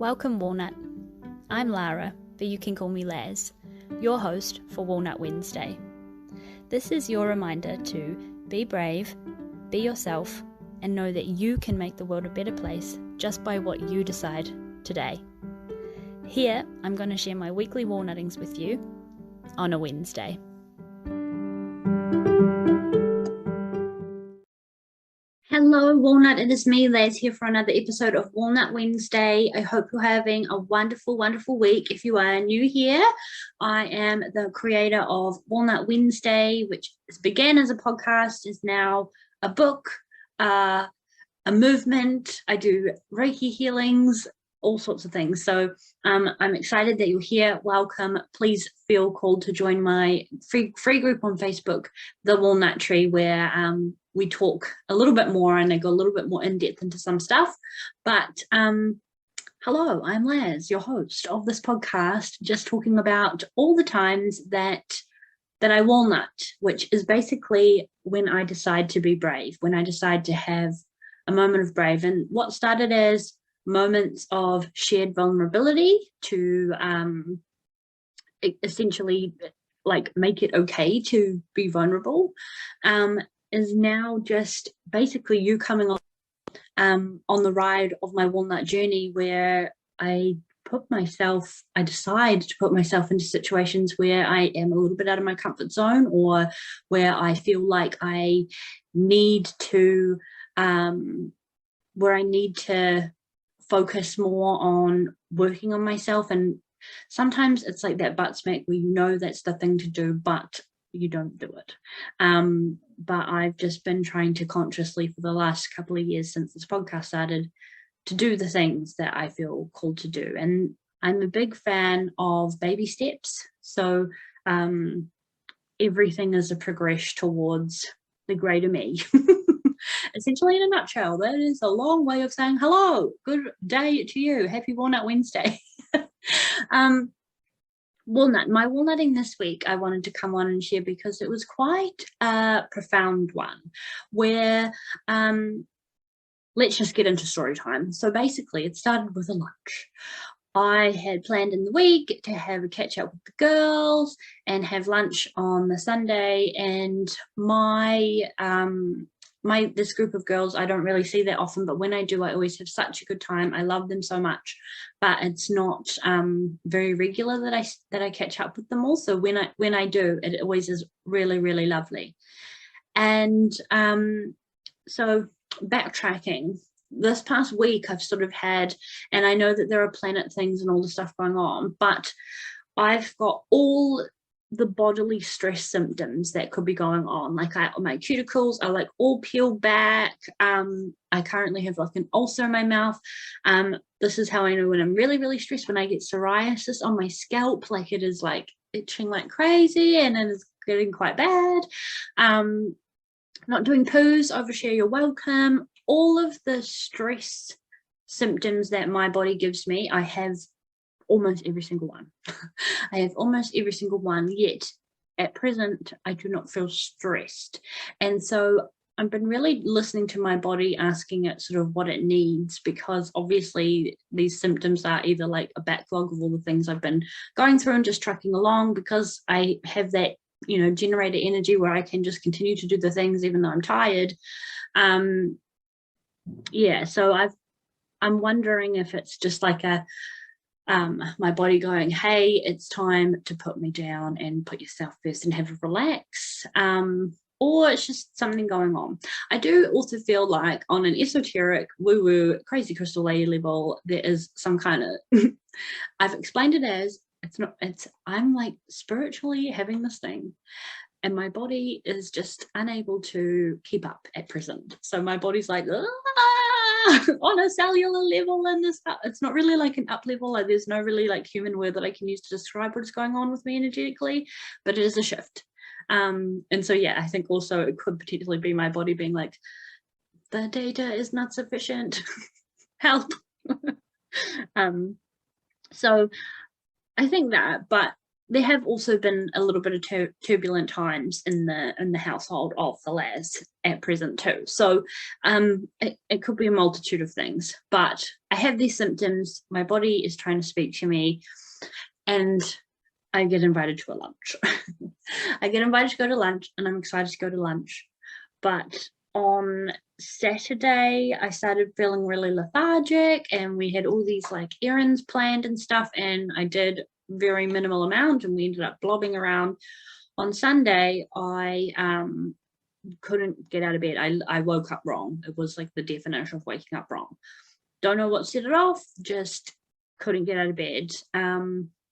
Welcome, Walnut. I'm Lara, but you can call me Laz, your host for Walnut Wednesday. This is your reminder to be brave, be yourself, and know that you can make the world a better place just by what you decide today. Here, I'm going to share my weekly walnuttings with you on a Wednesday. Hello, Walnut. It is me, Laz, here for another episode of Walnut Wednesday. I hope you're having a wonderful, wonderful week. If you are new here, I am the creator of Walnut Wednesday, which began as a podcast, is now a book, a movement. I do Reiki healings, all sorts of things. So I'm excited that you're here. Welcome. Please feel called to join my free group on Facebook, The Walnut Tree, where we talk a little bit more and I go a little bit more in depth into some stuff. But hello, I'm Laz, your host of this podcast, just talking about all the times that I walnut, which is basically when I decide to be brave, when I decide to have a moment of brave. And what started as moments of shared vulnerability to essentially like make it okay to be vulnerable, is now just basically you coming on the ride of my walnut journey, where I decide to put myself into situations where I am a little bit out of my comfort zone, or where I feel like I need to focus more on working on myself. And sometimes it's like that butt smack where you know that's the thing to do, but you don't do it. But I've just been trying to consciously for the last couple of years since this podcast started to do the things that I feel called to do. And I'm a big fan of baby steps. So everything is a progression towards the greater me. Essentially, in a nutshell, that is a long way of saying hello, good day to you, happy Walnut Wednesday. My walnutting this week I wanted to come on and share because it was quite a profound one, where let's just get into story time. So basically it started with a lunch. I had planned in the week to have a catch up with the girls and have lunch on the Sunday, and this group of girls I don't really see that often, but when I do I always have such a good time. I love them so much, but it's not very regular that I catch up with them all. So when I do, it always is really, really lovely. And so backtracking, this past week I've sort of had, and I know that there are planet things and all the stuff going on, but I've got all the bodily stress symptoms that could be going on. Like my cuticles are like all peeled back. I currently have like an ulcer in my mouth. This is how I know when I'm really, really stressed, when I get psoriasis on my scalp, like it is like itching like crazy and it is getting quite bad. Not doing poos, overshare, you're welcome. All of the stress symptoms that my body gives me, I have almost every single one. I have almost every single one, yet at present I do not feel stressed. And so I've been really listening to my body, asking it sort of what it needs, because obviously these symptoms are either like a backlog of all the things I've been going through and just trucking along, because I have that, generator energy where I can just continue to do the things even though I'm tired. So I'm wondering if it's just like my body going, hey, it's time to put me down and put yourself first and have a relax, or it's just something going on. I do also feel like on an esoteric woo-woo crazy crystal lady level, there is some kind of I've explained it as I'm like spiritually having this thing and my body is just unable to keep up at present. So my body's like on a cellular level, and it's not really like an up level. Like there's no really like human word that I can use to describe what is going on with me energetically, but it is a shift. And so I think also it could potentially be my body being like, the data is not sufficient. Help. So I think that, but there have also been a little bit of turbulent times in the household of the Laz at present too. So it could be a multitude of things, but I have these symptoms. My body is trying to speak to me, and I get invited to a lunch. I get invited to go to lunch, and I'm excited to go to lunch. But on Saturday, I started feeling really lethargic, and we had all these like errands planned and stuff, and I did very minimal amount, and we ended up blobbing around. On Sunday, I couldn't get out of bed. I woke up wrong. It was like the definition of waking up wrong. Don't know what set it off, just couldn't get out of bed.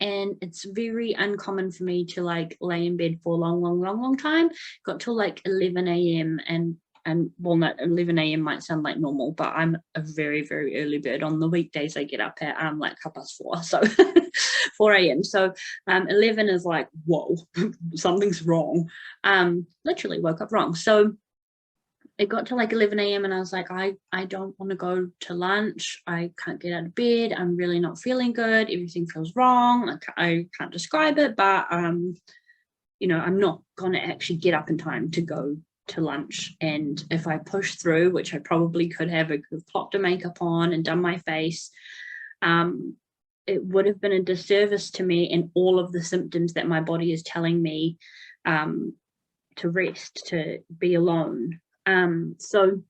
And it's very uncommon for me to like lay in bed for a long time. Got till like 11 a.m. and Walnut, 11 a.m. might sound like normal, but I'm a very, very early bird. On the weekdays, I get up at like 4:30, so 4 a.m. So 11 is like, whoa, something's wrong. Literally woke up wrong. So it got to like 11 a.m. and I was like, I don't want to go to lunch. I can't get out of bed. I'm really not feeling good. Everything feels wrong. I can't describe it, but you know, I'm not going to actually get up in time to go to lunch. And if I push through, which I probably could have, I could have plopped a makeup on and done my face, it would have been a disservice to me and all of the symptoms that my body is telling me to rest, to be alone. So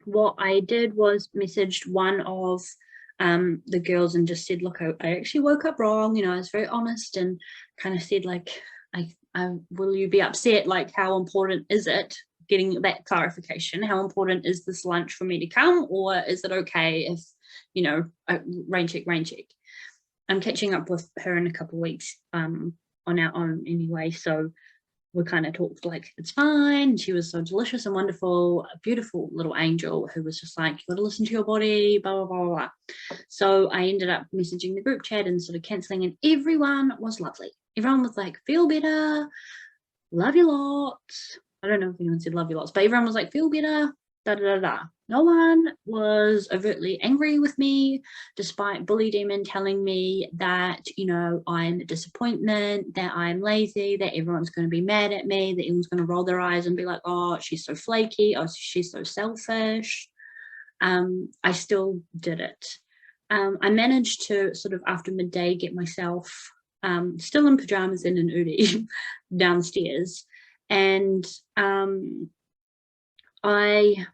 what I did was messaged one of the girls and just said, look, I actually woke up wrong. You know, I was very honest and kind of said, like, will you be upset? Like, how important is it? Getting that clarification. How important is this lunch for me to come? Or is it okay if, you know, rain check. I'm catching up with her in a couple of weeks on our own anyway. So we kind of talked like, it's fine. She was so delicious and wonderful, a beautiful little angel who was just like, you got to listen to your body, blah, blah, blah, blah. So I ended up messaging the group chat and sort of cancelling, and everyone was lovely. Everyone was like, feel better, love you lots. I don't know if anyone said love you lots, but everyone was like, feel better, da, da, da, da. No one was overtly angry with me, despite Bully Demon telling me that, you know, I'm a disappointment, that I'm lazy, that everyone's going to be mad at me, that everyone's going to roll their eyes and be like, oh, she's so flaky, oh, she's so selfish. I still did it. I managed to sort of after midday get myself still in pajamas and an hoodie downstairs, and I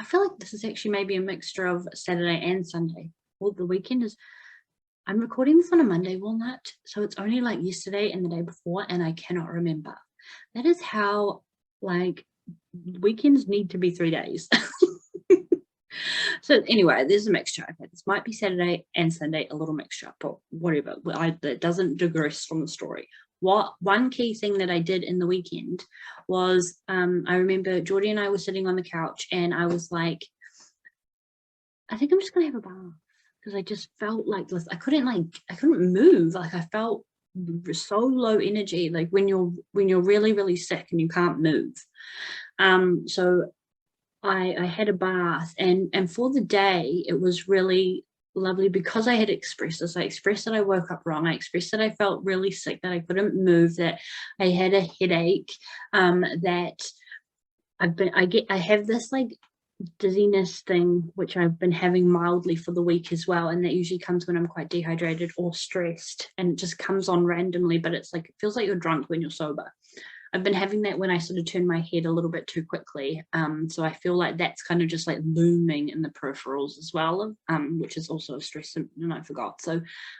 feel like this is actually maybe a mixture of Saturday and Sunday. Well, the weekend is, I'm recording this on a Monday, Walnut, so it's only like yesterday and the day before, and I cannot remember. That is how, like, weekends need to be 3 days. So anyway, there's a mixture. Okay, this might be Saturday and Sunday, a little mixture, but whatever. That doesn't digress from the story. One key thing that I did in the weekend was I remember Jordy and I were sitting on the couch, and I was like, I think I'm just gonna have a bath, because I just felt like this. I couldn't move. Like, I felt so low energy, like when you're really, really sick and you can't move. So I had a bath, and for the day it was really lovely because I had expressed this. I expressed that I woke up wrong. I expressed that I felt really sick, that I couldn't move, that I had a headache, that I have this like dizziness thing, which I've been having mildly for the week as well, and that usually comes when I'm quite dehydrated or stressed, and it just comes on randomly, but it's like, it feels like you're drunk when you're sober. I've been having that when I sort of turn my head a little bit too quickly. So I feel like that's kind of just like looming in the peripherals as well, which is also a stress symptom, I forgot. So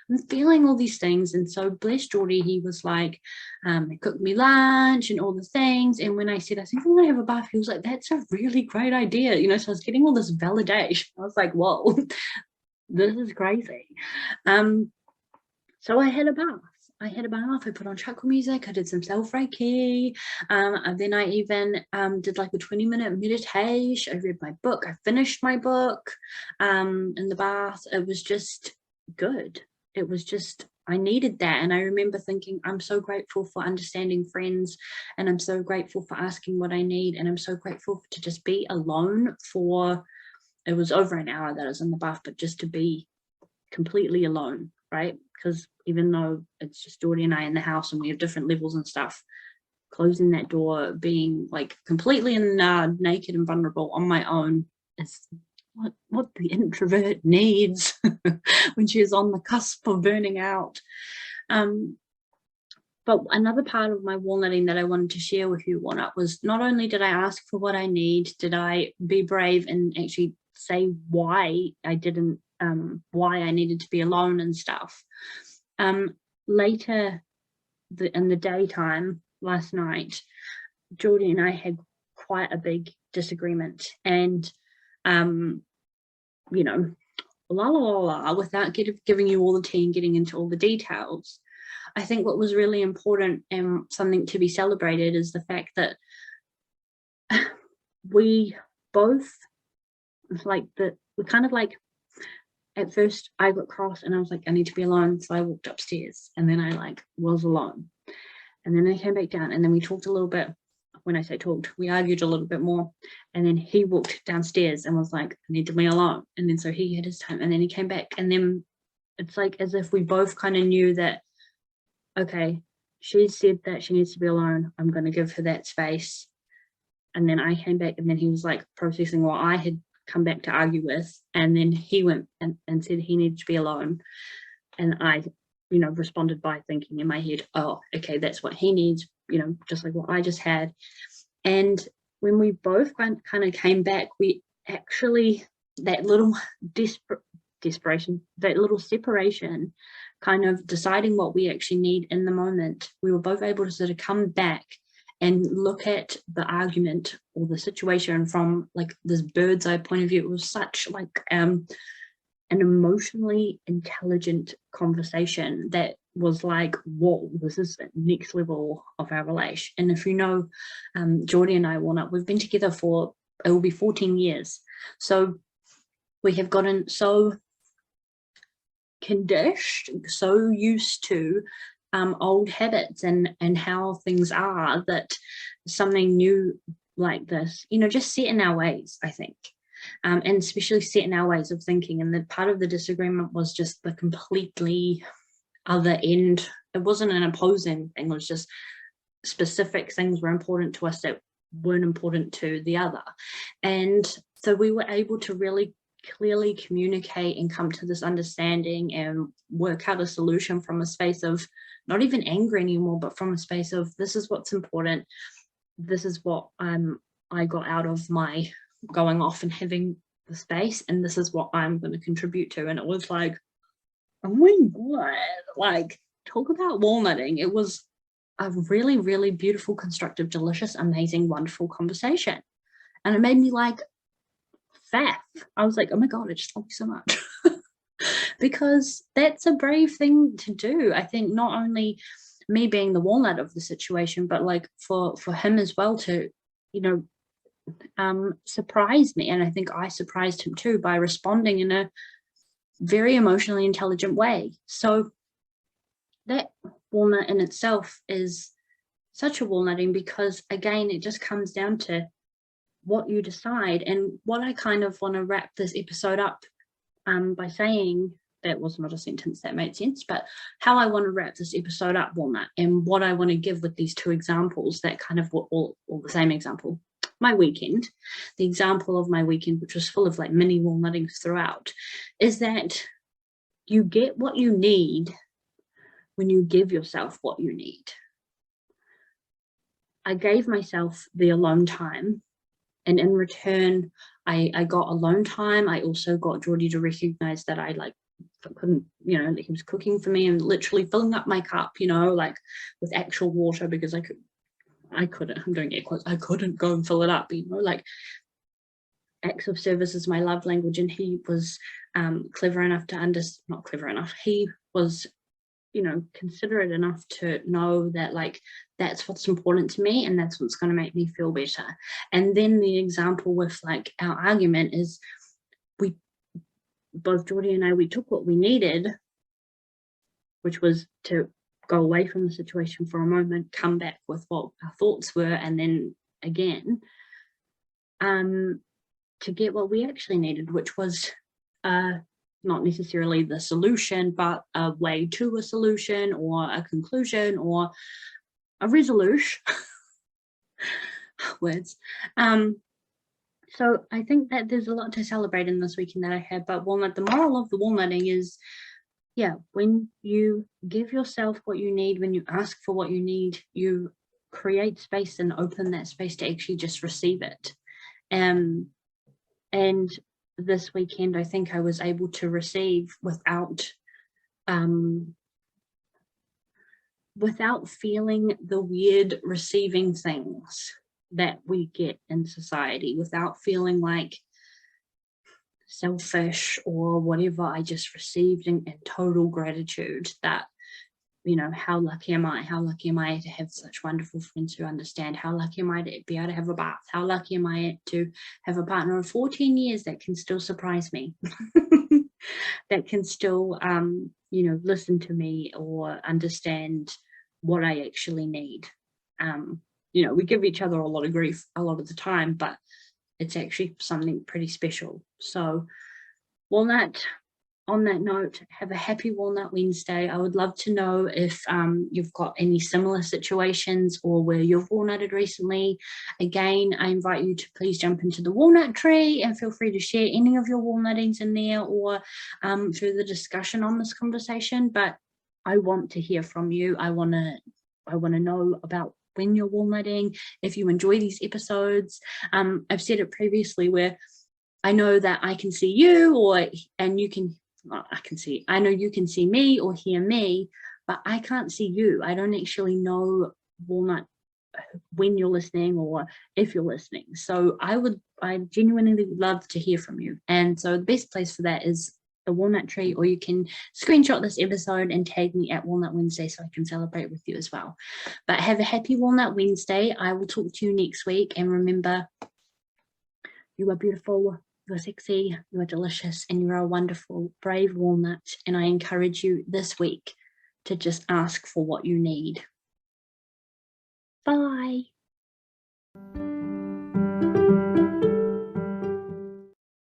I'm feeling all these things. And so bless Jordy, he was like, he cooked me lunch and all the things. And when I said, I think I'm gonna have a bath, he was like, that's a really great idea. You know, so I was getting all this validation. I was like, whoa, this is crazy. So I had a bath. I put on chakra music, I did some self-reiki, and then I even did like a 20-minute meditation. I read my book, I finished my book in the bath. It was just good. It was just, I needed that. And I remember thinking, I'm so grateful for understanding friends, and I'm so grateful for asking what I need, and I'm so grateful to just be alone for, it was over an hour that I was in the bath, but just to be completely alone right? Because even though it's just Jordy and I in the house and we have different levels and stuff, closing that door, being like completely naked and vulnerable on my own is what the introvert needs when she's on the cusp of burning out. But another part of my walnutting that I wanted to share with you, Walnut, was not only did I ask for what I need, did I be brave and actually say why I didn't, why I needed to be alone and stuff. Later in the daytime last night, Jordy and I had quite a big disagreement, and you know, without giving you all the tea and getting into all the details, I think what was really important and something to be celebrated is the fact that we both we kind of like, at first I got cross and I was like, I need to be alone. So I walked upstairs and then I like was alone. And then I came back down and then we talked a little bit. When I say talked, we argued a little bit more. And then he walked downstairs and was like, I need to be alone. And then so he had his time and then he came back. And then it's like as if we both kind of knew that, okay, she said that she needs to be alone. I'm going to give her that space. And then I came back and then he was like processing what I had come back to argue with. And then he went and said he needed to be alone. And I, responded by thinking in my head, oh, okay, that's what he needs, just like what I just had. And when we both kind of came back, we actually, that little desperation, that little separation, kind of deciding what we actually need in the moment, we were both able to sort of come back and look at the argument or the situation from like this bird's eye point of view. It was such like an emotionally intelligent conversation that was like, whoa, this is the next level of our relation. And if you know, Jordy and I, Walnut, we've been together for, it will be 14 years. So we have gotten so conditioned, so used to old habits and how things are, that something new like this, just set in our ways, I think. And especially set in our ways of thinking. And that part of the disagreement was just the completely other end. It wasn't an opposing thing. It was just specific things were important to us that weren't important to the other. And so we were able to really clearly communicate and come to this understanding and work out a solution from a space of not even anger anymore, but from a space of, this is what's important. This is what I got out of my going off and having the space, and this is what I'm going to contribute to. And it was like, oh my God, like, talk about walnutting. It was a really, really beautiful, constructive, delicious, amazing, wonderful conversation. And it made me like faff. I was like, oh my God, I just love you so much. Because that's a brave thing to do. I think not only me being the walnut of the situation, but like for him as well to, surprise me. And I think I surprised him too by responding in a very emotionally intelligent way. So that walnut in itself is such a walnutting, because again, it just comes down to what you decide. And what I kind of want to wrap this episode up by saying, that was not a sentence that made sense, but how I want to wrap this episode up, Walnut, and what I want to give with these two examples that kind of were all the same example. My weekend, the example of my weekend, which was full of like mini walnuttings throughout, is that you get what you need when you give yourself what you need. I gave myself the alone time, and in return, I got alone time. I also got Jordy to recognize that I couldn't, he was cooking for me and literally filling up my cup, like with actual water, because I couldn't, I'm doing air quotes, I couldn't go and fill it up, like acts of service is my love language. And he was clever enough to not clever enough, he was, considerate enough to know that like, that's what's important to me and that's what's going to make me feel better. And then the example with like our argument is, both Jordy and I, we took what we needed, which was to go away from the situation for a moment, come back with what our thoughts were, and then again, to get what we actually needed, which was not necessarily the solution, but a way to a solution or a conclusion or a resolution. Words. So I think that there's a lot to celebrate in this weekend that I had, but walnut, the moral of the walnutting is, yeah, when you give yourself what you need, when you ask for what you need, you create space and open that space to actually just receive it. And this weekend, I think I was able to receive without feeling the weird receiving things that we get in society, without feeling like selfish or whatever. I just received in total gratitude that, you know, how lucky am I to have such wonderful friends who understand, how lucky am I to be able to have a bath, how lucky am I to have a partner of 14 years that can still surprise me, that can still you know, listen to me or understand what I actually need. You know, we give each other a lot of grief a lot of the time, but it's actually something pretty special. So Walnut, on that note, have a happy Walnut Wednesday. I would love to know if you've got any similar situations or where you've walnutted recently. Again, I invite you to please jump into the walnut tree and feel free to share any of your walnuttings in there or further discussion on this conversation. But I want to hear from you. I want to know about when you're walnutting, if you enjoy these episodes. I've said it previously where I know that I can see you, and you can, I know you can see me or hear me, but I can't see you. I don't actually know walnut when you're listening or if you're listening. So I genuinely love to hear from you. And so the best place for that is the walnut tree, or you can screenshot this episode and tag me at Walnut Wednesday so I can celebrate with you as well. But have a happy Walnut Wednesday. I will talk to you next week, and remember, you are beautiful, you're sexy, you are delicious, and you are a wonderful, brave walnut. And I encourage you this week to just ask for what you need. Bye.